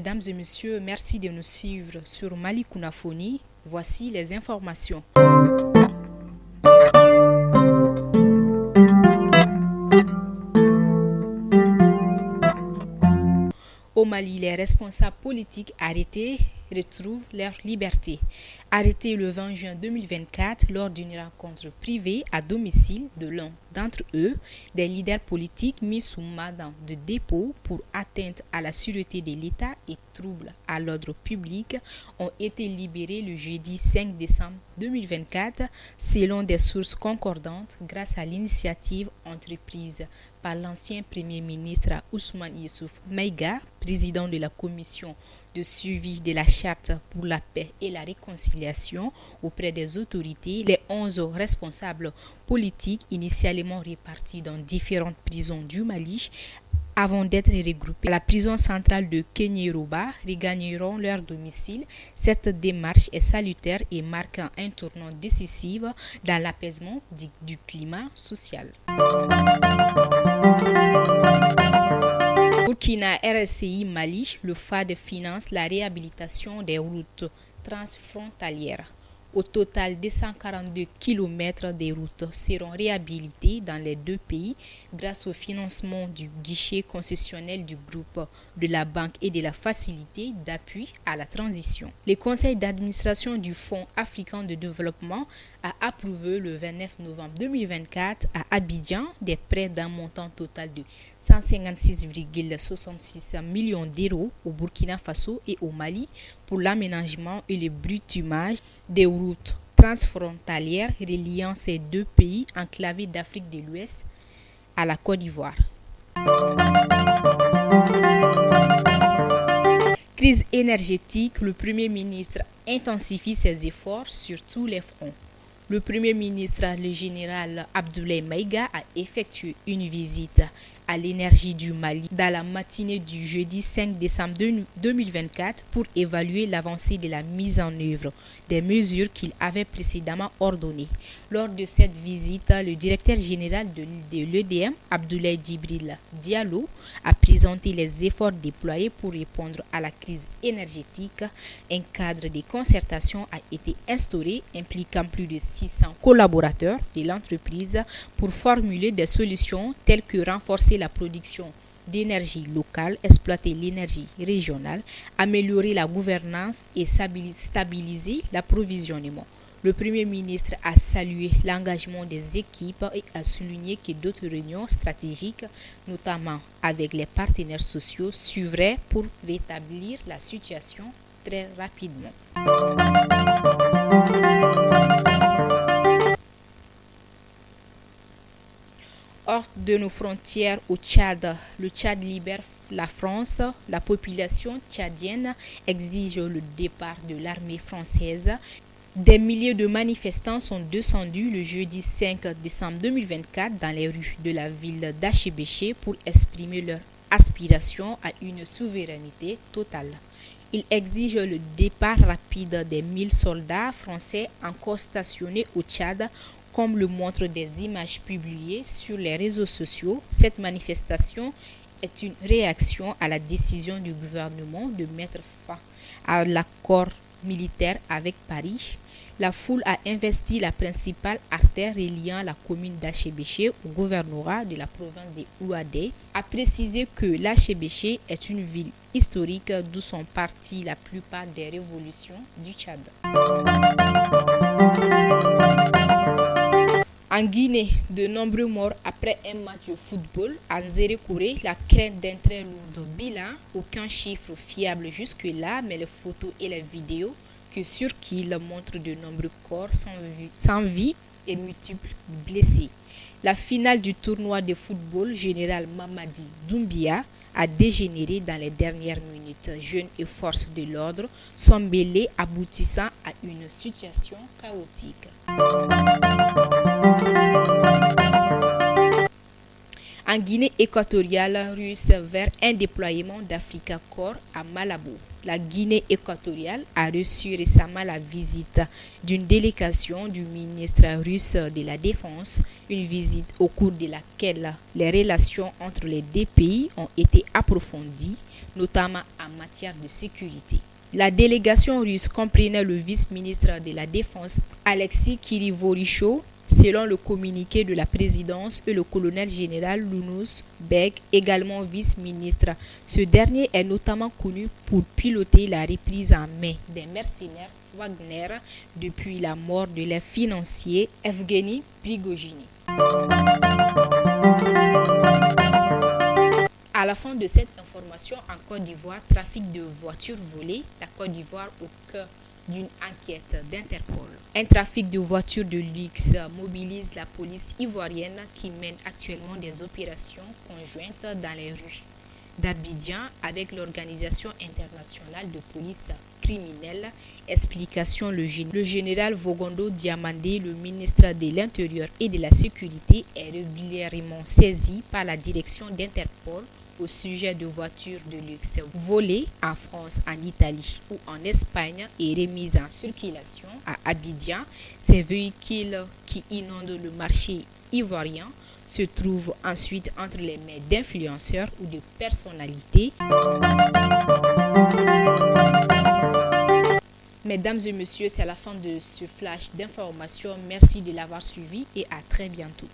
mesdames et messieurs, merci de nous suivre sur Malicouna Foni. Voici les informations. Au Mali, les responsables politiques arrêtés retrouvent leur liberté. Arrêtés le 20 juin 2024 lors d'une rencontre privée à domicile de l'un d'entre eux, des leaders politiques mis sous mandat de dépôt pour atteinte à la sûreté de l'État et troubles à l'ordre public ont été libérés le jeudi 5 décembre 2024 selon des sources concordantes grâce à l'initiative entreprise par l'ancien Premier ministre Ousmane Youssouf Maïga, président de la commission de suivi de la charte pour la paix et la réconciliation auprès des autorités. Les 11 responsables politiques initialement répartis dans différentes prisons du Mali avant d'être regroupés à la prison centrale de Kenyéroba regagneront leur domicile. Cette démarche est salutaire et marque un tournant décisif dans l'apaisement du climat social. Burkina, RSI, Mali, le FAD finance la réhabilitation des routes transfrontalières. Au total, 242 km de routes seront réhabilités dans les deux pays grâce au financement du guichet concessionnel du groupe de la Banque et de la Facilité d'appui à la transition. Le conseil d'administration du Fonds africain de développement a approuvé le 29 novembre 2024 à Abidjan des prêts d'un montant total de 156,66 millions d'euros au Burkina Faso et au Mali pour l'aménagement et le bitumage des routes transfrontalières reliant ces deux pays enclavés d'Afrique de l'Ouest à la Côte d'Ivoire. Crise énergétique, le Premier ministre intensifie ses efforts sur tous les fronts. Le Premier ministre, le général Abdoulaye Maïga, a effectué une visite à l'énergie du Mali dans la matinée du jeudi 5 décembre 2024 pour évaluer l'avancée de la mise en œuvre des mesures qu'il avait précédemment ordonnées. Lors de cette visite, le directeur général de l'EDM, Abdoulaye Djibril Diallo, a présenté les efforts déployés pour répondre à la crise énergétique. Un cadre de concertation a été instauré impliquant plus de 600 collaborateurs de l'entreprise pour formuler des solutions telles que renforcer la production d'énergie locale, exploiter l'énergie régionale, améliorer la gouvernance et stabiliser l'approvisionnement. Le Premier ministre a salué l'engagement des équipes et a souligné que d'autres réunions stratégiques, notamment avec les partenaires sociaux, suivraient pour rétablir la situation très rapidement. Hors de nos frontières au Tchad, le Tchad libère la France. La population tchadienne exige le départ de l'armée française. Des milliers de manifestants sont descendus le jeudi 5 décembre 2024 dans les rues de la ville d'Achébéché pour exprimer leur aspiration à une souveraineté totale. Ils exigent le départ rapide des 1000 soldats français encore stationnés au Tchad, comme le montrent des images publiées sur les réseaux sociaux. Cette manifestation est une réaction à la décision du gouvernement de mettre fin à l'accord militaire avec Paris. La foule a investi la principale artère reliant la commune d'Achébéché au gouvernorat de la province de Ouadé, a précisé que l'Achébéché est une ville historique d'où sont parties la plupart des révolutions du Tchad. En Guinée, de nombreux morts après un match de football à Zérékouré, la crainte d'un très lourd bilan. Aucun chiffre fiable jusque-là, mais les photos et les vidéos que circulent montrent de nombreux corps sans vie et multiples blessés. La finale du tournoi de football général Mamadi Doumbia a dégénéré dans les dernières minutes. Jeunes et forces de l'ordre sont mêlés, aboutissant à une situation chaotique. En Guinée équatoriale, russe vers un déploiement d'Africa Corps à Malabo. La Guinée équatoriale a reçu récemment la visite d'une délégation du ministre russe de la Défense, une visite au cours de laquelle les relations entre les deux pays ont été approfondies, notamment en matière de sécurité. La délégation russe comprenait le vice-ministre de la Défense Alexis Kirivorichov, selon le communiqué de la présidence, et le colonel général Lounous Beg, également vice-ministre. Ce dernier est notamment connu pour piloter la reprise en main des mercenaires Wagner depuis la mort de leur financier Evgeny Prigogine. À la fin de cette information, en Côte d'Ivoire, trafic de voitures volées, la Côte d'Ivoire au cœur d'une enquête d'Interpol. Un trafic de voitures de luxe mobilise la police ivoirienne qui mène actuellement des opérations conjointes dans les rues d'Abidjan avec l'Organisation internationale de police criminelle. Explication: le général Vogondo Diamandé, le ministre de l'Intérieur et de la Sécurité, est régulièrement saisi par la direction d'Interpol au sujet de voitures de luxe volées en France, en Italie ou en Espagne et remises en circulation à Abidjan. Ces véhicules qui inondent le marché ivoirien se trouvent ensuite entre les mains d'influenceurs ou de personnalités. Mesdames et messieurs, c'est la fin de ce flash d'information. Merci de l'avoir suivi et à très bientôt.